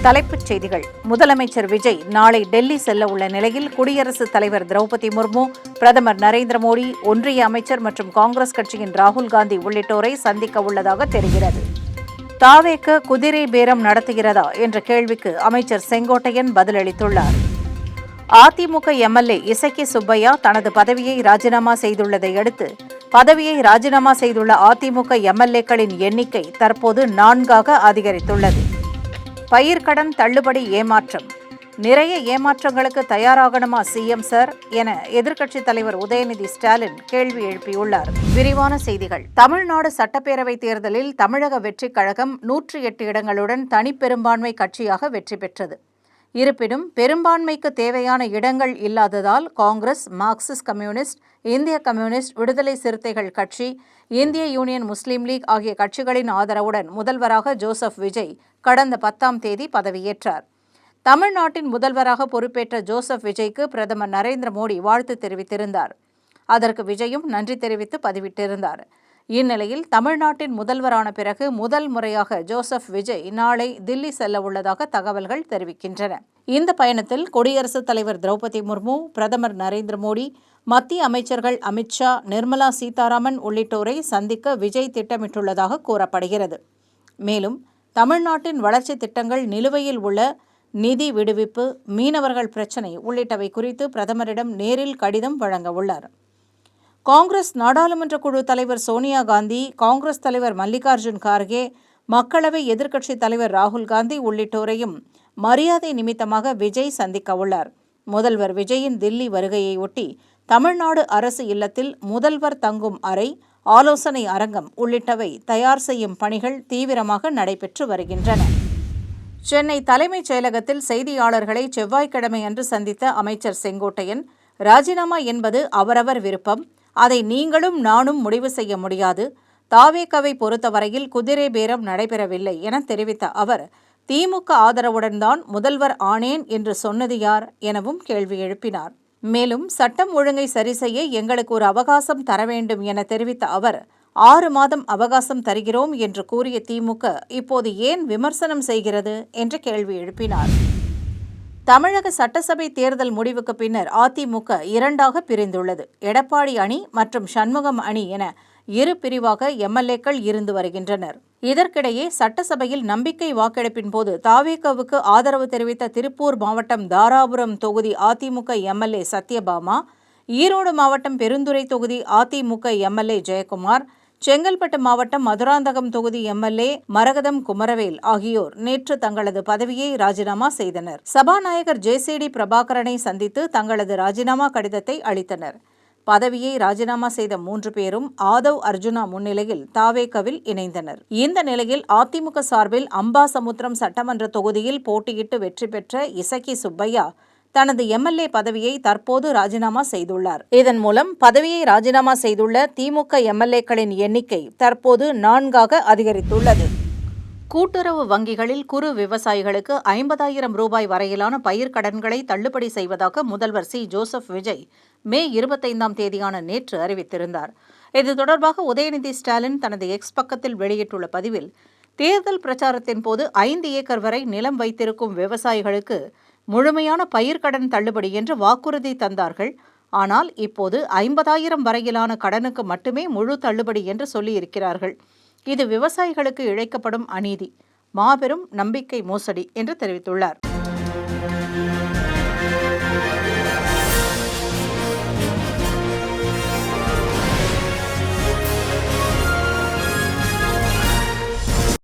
தலைப்புச் செய்திகள். முதலமைச்சர் விஜய் நாளை டெல்லி செல்ல உள்ள நிலையில் குடியரசுத் தலைவர் திரௌபதி முர்மு, பிரதமர் நரேந்திர மோடி, ஒன்றிய அமைச்சர் மற்றும் காங்கிரஸ் கட்சியின் ராகுல் காந்தி உள்ளிட்டோரை சந்திக்க உள்ளதாக தெரிகிறது. தாவேக குதிரை பேரம் நடத்துகிறதா என்ற கேள்விக்கு அமைச்சர் செங்கோட்டையன் பதிலளித்துள்ளார். அதிமுக எம்எல்ஏ இசக்கி சுப்பையா தனது பதவியை ராஜினாமா செய்துள்ளதை அடுத்து பதவியை ராஜினாமா செய்துள்ள அதிமுக எம்எல்ஏக்களின் எண்ணிக்கை தற்போது 4ஆக அதிகரித்துள்ளது. பயிர்க்கடன் தள்ளுபடி ஏமாற்றம். நிறைய ஏமாற்றங்களுக்கு தயாராகணுமா சிஎம் சார் என எதிர்க்கட்சித் தலைவர் உதயநிதி ஸ்டாலின் கேள்வி எழுப்பியுள்ளார். விரிவான செய்திகள். தமிழ்நாடு சட்டப்பேரவைத் தேர்தலில் தமிழக வெற்றிக் கழகம் 108 இடங்களுடன் தனிப்பெரும்பான்மை கட்சியாக வெற்றி பெற்றது. இருப்பினும் பெரும்பான்மைக்கு தேவையான இடங்கள் இல்லாததால் காங்கிரஸ், மார்க்சிஸ்ட் கம்யூனிஸ்ட், இந்திய கம்யூனிஸ்ட், விடுதலை சிறுத்தைகள் கட்சி, இந்திய யூனியன் முஸ்லீம் லீக் ஆகிய கட்சிகளின் ஆதரவுடன் முதல்வராக ஜோசப் விஜய் கடந்த 10ஆம் தேதி பதவியேற்றார். தமிழ்நாட்டின் முதல்வராக பொறுப்பேற்ற ஜோசப் விஜய்க்கு பிரதமர் நரேந்திர மோடி வாழ்த்து தெரிவித்திருந்தார். அதற்கு விஜயும் நன்றி தெரிவித்து பதிவிட்டிருந்தார். இந்நிலையில் தமிழ்நாட்டின் முதல்வரான பிறகு முதல் முறையாக ஜோசப் விஜய் நாளை தில்லி செல்ல உள்ளதாக தகவல்கள் தெரிவிக்கின்றன. இந்த பயணத்தில் குடியரசுத் தலைவர் திரௌபதி முர்மு, பிரதமர் நரேந்திர மோடி, மத்திய அமைச்சர்கள் அமித் ஷா, நிர்மலா சீதாராமன் உள்ளிட்டோரை சந்திக்க விஜய் திட்டமிட்டுள்ளதாக கூறப்படுகிறது. மேலும் தமிழ்நாட்டின் வளர்ச்சி திட்டங்கள், நிலுவையில் உள்ள நிதி விடுவிப்பு, மீனவர்கள் பிரச்சினை உள்ளிட்டவை குறித்து பிரதமரிடம் நேரில் கடிதம் வழங்க உள்ளார். காங்கிரஸ் நாடாளுமன்ற குழு தலைவர் சோனியா காந்தி, காங்கிரஸ் தலைவர் மல்லிகார்ஜுன் கார்கே, மக்களவை எதிர்க்கட்சித் தலைவர் ராகுல் காந்தி உள்ளிட்டோரையும் மரியாதை நிமித்தமாக விஜய் சந்திக்க உள்ளார். முதல்வர் விஜயின் தில்லி வருகையை ஒட்டி தமிழ்நாடு அரசு இல்லத்தில் முதல்வர் தங்கும் அறை, ஆலோசனை அரங்கம் உள்ளிட்டவை தயார் செய்யும் பணிகள் தீவிரமாக நடைபெற்று வருகின்றன. சென்னை தலைமைச் செயலகத்தில் செய்தியாளர்களை செவ்வாய்க்கிழமை அன்று சந்தித்த அமைச்சர் செங்கோட்டையன், ராஜினாமா என்பது அவரவர் விருப்பம், அதை நீங்களும் நானும் முடிவு செய்ய முடியாது. தாவேகாவை பொறுத்தவரையில் குதிரை பேரம் நடைபெறவில்லை என தெரிவித்த அவர், திமுக ஆதரவுடன் தான் முதல்வர் ஆனேன் என்று சொன்னது யார் எனவும் கேள்வி எழுப்பினார். மேலும் சட்டம் ஒழுங்கை சரிசெய்ய எங்களுக்கு ஒரு அவகாசம் தர வேண்டும் என தெரிவித்த அவர், 6 மாதம் அவகாசம் தருகிறோம் என்று கூறிய திமுக இப்போது ஏன் விமர்சனம் செய்கிறது என்று கேள்வி எழுப்பினார். தமிழக சட்டசபை தேர்தல் முடிவுக்கு பின்னர் அதிமுக 2ஆக பிரிந்துள்ளது. எடப்பாடி அணி மற்றும் சண்முகம் அணி என 2 பிரிவாக எம்எல்ஏக்கள் இருந்து வருகின்றனர். இதற்கிடையே சட்டசபையில் நம்பிக்கை வாக்கெடுப்பின் போது தாவேகாவுக்கு ஆதரவு தெரிவித்த திருப்பூர் மாவட்டம் தாராபுரம் தொகுதி அதிமுக எம்எல்ஏ சத்யபாமா, ஈரோடு மாவட்டம் பெருந்துறை தொகுதி அதிமுக எம்எல்ஏ ஜெயக்குமார், செங்கல்பட்டு மாவட்டம் மதுராந்தகம் தொகுதி எம்எல்ஏ மரகதம் குமரவேல் ஆகியோர் நேற்று தங்களது பதவியை ராஜினாமா செய்தனர். சபாநாயகர் ஜேசிடி பிரபாகரனை சந்தித்து தங்களது ராஜினாமா கடிதத்தை அளித்தனர். பதவியை ராஜினாமா செய்த 3 பேரும் ஆதவ் அர்ஜுனா முன்னிலையில் தாவேகாவில் இணைந்தனர். இந்த நிலையில் அதிமுக சார்பில் அம்பாசமுத்திரம் சட்டமன்ற தொகுதியில் போட்டியிட்டு வெற்றி பெற்ற இசக்கி சுப்பையா தனது எம்எல்ஏ பதவியை தற்போது ராஜினாமா செய்துள்ளார். இதன் மூலம் பதவியை ராஜினாமா செய்துள்ள திமுக எம்எல்ஏக்களின் எண்ணிக்கை தற்போது 4ஆக அதிகரித்துள்ளது. கூட்டுறவு வங்கிகளில் குறு விவசாயிகளுக்கு 50,000 ரூபாய் வரையிலான பயிர்க்கடன்களை தள்ளுபடி செய்வதாக முதல்வர் ஜோசப் விஜய் மே 25ஆம் தேதியான நேற்று அறிவித்திருந்தார். இது தொடர்பாக உதயநிதி ஸ்டாலின் தனது எக்ஸ் பக்கத்தில் வெளியிட்டுள்ள பதிவில், தேர்தல் பிரச்சாரத்தின் போது 5 ஏக்கர் வரை நிலம் வைத்திருக்கும் விவசாயிகளுக்கு முழுமையான பயிர்க்கடன் தள்ளுபடி என்று வாக்குறுதி தந்தார்கள். ஆனால் இப்போது 50,000 வரையிலான கடனுக்கு மட்டுமே முழு தள்ளுபடி என்று சொல்லியிருக்கிறார்கள். இது விவசாயிகளுக்கு இழைக்கப்படும் அநீதி, மாபெரும் நம்பிக்கை மோசடி என்று தெரிவித்துள்ளார்.